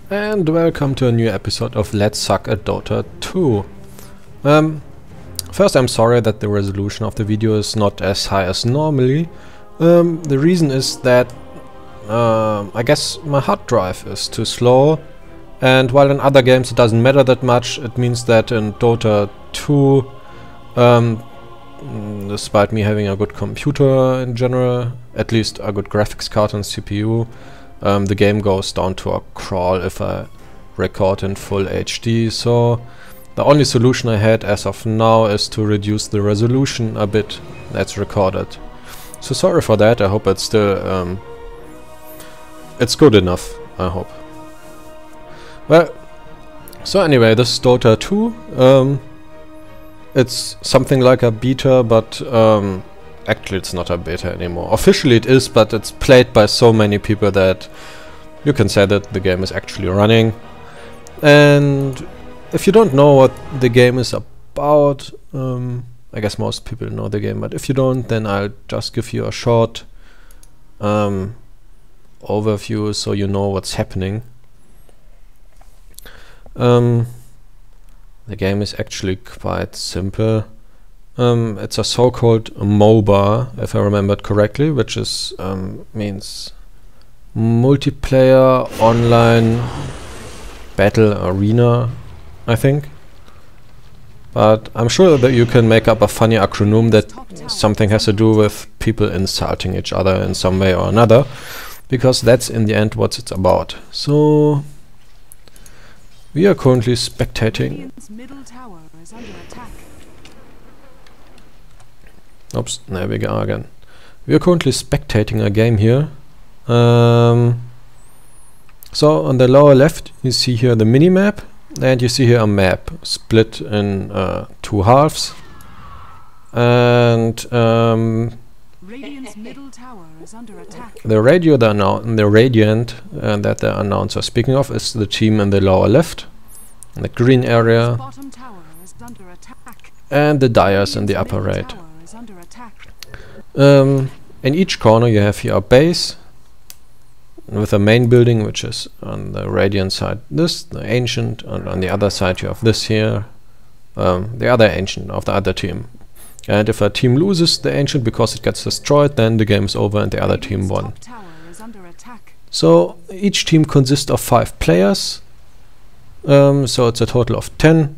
And welcome to a new episode of Let's Suck at Dota 2. First, I'm sorry that the resolution of the video is not as high as normally. The reason is that I guess my hard drive is too slow, and while in other games it doesn't matter that much, it means that in Dota 2, despite me having a good computer in general, at least a good graphics card and CPU, the game goes down to a crawl if I record in full HD, so the only solution I had as of now is to reduce the resolution a bit that's recorded. So sorry for that, I hope it's still it's good enough, I hope. Well, so anyway, this is Dota 2. It's something like a beta, but actually it's not a beta anymore. Officially it is, but it's played by so many people that you can say that the game is actually running. And if you don't know what the game is about, I guess most people know the game, but if you don't, then I'll just give you a short overview so you know what's happening. The game is actually quite simple. It's a so-called MOBA, if I remembered correctly, which is means multiplayer online battle arena, I think. But I'm sure that you can make up a funny acronym that something has to do with people insulting each other in some way or another, because that's in the end what it's about. So we are currently spectating. Oops, there we go again. We are currently spectating a game here. So on the lower left you see here the minimap, and you see here a map split in two halves. And Radiant's middle tower is under attack. the Radiant that the announcer is speaking of is the team in the lower left, in the green area, Bottom tower is under attack. and the Dyers in the upper Middle right. tower is under attack. In each corner you have here a base with a main building, which is on the Radiant side this, the Ancient, and on the other side you have this here, the other Ancient of the other team. And if a team loses the Ancient because it gets destroyed, then the game is over and the other team won. Top tower is under attack. So each team consists of 5 players, so it's a total of 10,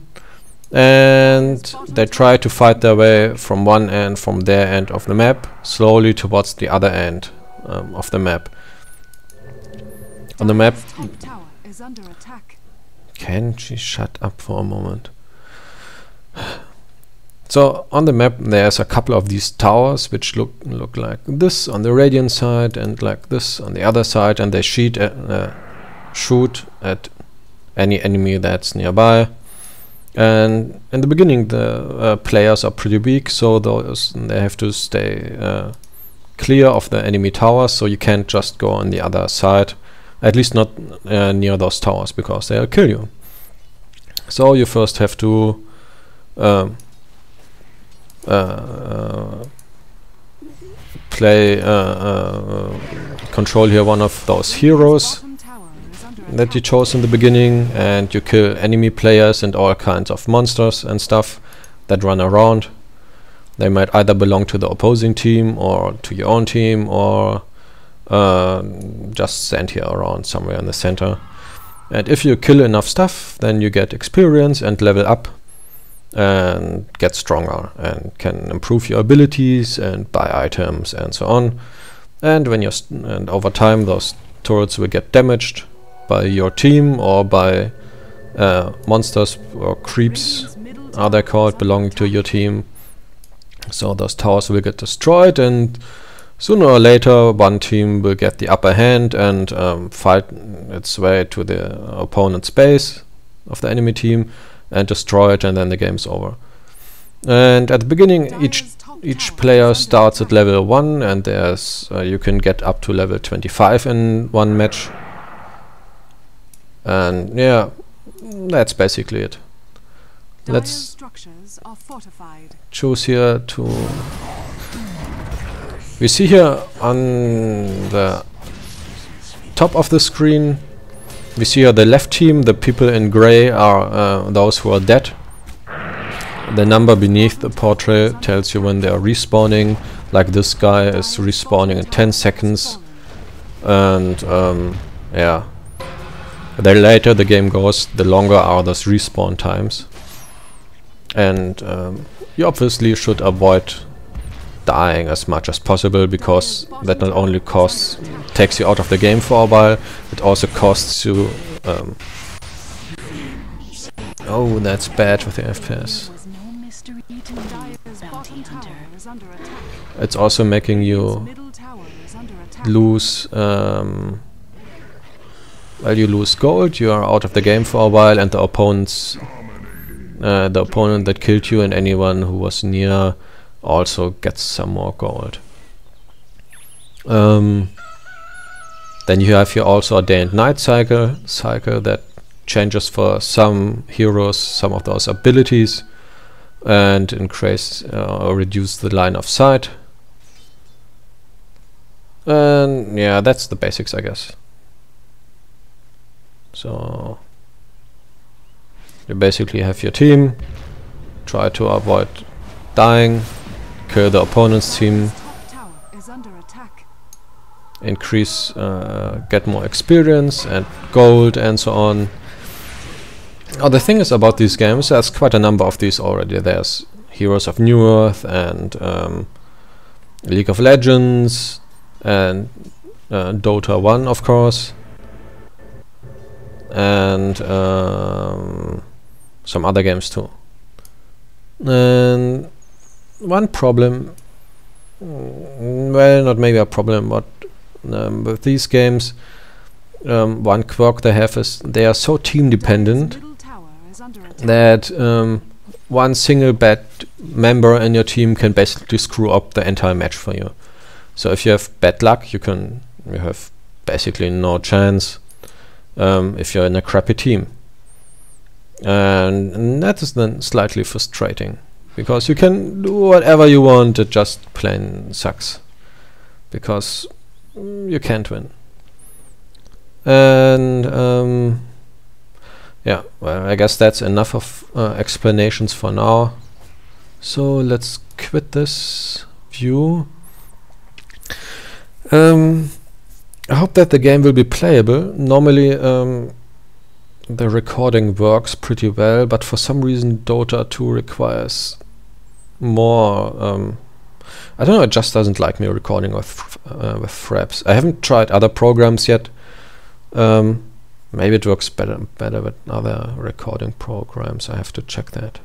and they try to fight their way from one end, from their end of the map, slowly towards the other end of the map. On the map, Top tower is under attack. can she shut up for a moment? So on the map there's a couple of these towers which look like this on the Radiant side and like this on the other side, and they shoot at any enemy that's nearby. And in the beginning the players are pretty weak, so they have to stay clear of the enemy towers, so you can't just go on the other side, at least not near those towers, because they'll kill you. So you first have to control here one of those heroes Bottom tower is under that you chose in the beginning, and you kill enemy players and all kinds of monsters and stuff that run around. They might either belong to the opposing team or to your own team, or just stand here around somewhere in the center. And if you kill enough stuff, then you get experience and level up and get stronger and can improve your abilities and buy items and so on. And when and over time those turrets will get damaged by your team or by monsters or creeps, Radiant's middle are they tower called, is belonging under to your team. So those towers will get destroyed, and sooner or later one team will get the upper hand and fight its way to the opponent's base of the enemy team and destroy it, and then the game's over. And at the beginning Dyer's top each tower player is under starts at attack. level 1, and there's you can get up to level 25 in one match. And yeah, that's basically it. Dyer's Let's structures are fortified. choose here to... We see here on the top of the screen We see here the left team, the people in gray are those who are dead. The number beneath the portrait tells you when they are respawning, like this guy is respawning in 10 seconds. And yeah, the later the game goes, the longer are those respawn times. And you obviously should avoid dying as much as possible, because that not only takes you out of the game for a while, it also costs you oh, that's bad with the FPS. It's also making you lose well, you lose gold, you are out of the game for a while, and the opponent that killed you and anyone who was near also gets some more gold. Then you have here also a day and night cycle that changes for some heroes some of those abilities and increase or reduce the line of sight. And yeah, that's the basics, I guess. So you basically have your team, try to avoid dying, kill the opponent's team, increase, get more experience and gold and so on. Oh, the thing is about these games, there's quite a number of these already. There's Heroes of New Earth and League of Legends and Dota 1, of course, and some other games too. And one problem, well, not maybe a problem, but with these games, one quirk they have is they are so team dependent that one single bad member in your team can basically screw up the entire match for you. So if you have bad luck, you have basically no chance if you're in a crappy team. And that is then slightly frustrating, because you can do whatever you want, it just plain sucks, because you can't win. And yeah, well, I guess that's enough of explanations for now. So let's quit this view. I hope that the game will be playable. Normally the recording works pretty well, but for some reason Dota 2 requires more. I don't know, it just doesn't like me recording with fraps. I haven't tried other programs yet. Maybe it works better with other recording programs. I have to check that.